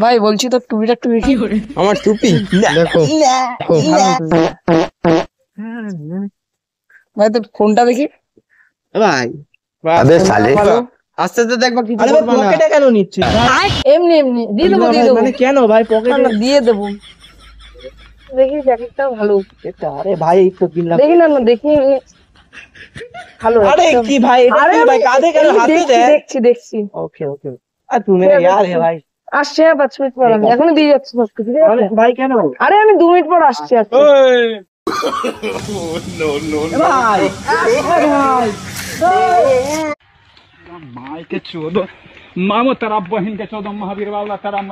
ভাই বলছি তো টুপিটা একটু দেখি। আমার টুপি দেখো ভাই তোর ফোনটা দেখি। ভাই আবে সালে আস্তে আস্তে দেখবা কিছু আরে ভাই করবা না। পকেটে কেন নিচ্ছিস ভাই? এমনি এমনি দিয়ে দেবো দিয়ে দেবো মানে কেন ভাই পকেটে? না, দিয়ে দেবো। দেখি জ্যাকেটটাও ভালো। আরে ভাই এই তো কিনলাম। দেখি না দেখি ভালো। আরে কি ভাই এটা আরে কি ভাই কাঁধে কেন এমনি হাতে দেখছি দে? দেখছি দেখছি। ওকে ওকে আর তুমি यार है भाई আসছে 5 মিনিট পর আমি এখনই দিয়ে যাচ্ছি সবকিছু, ঠিক আরে আছে? ভাই কেন আরে আমি 2 মিনিট পর আসছি আসছি। ভাই ভাই माई के चौदह मामो तेरा बहन के 14 महावीर बाबा तेरा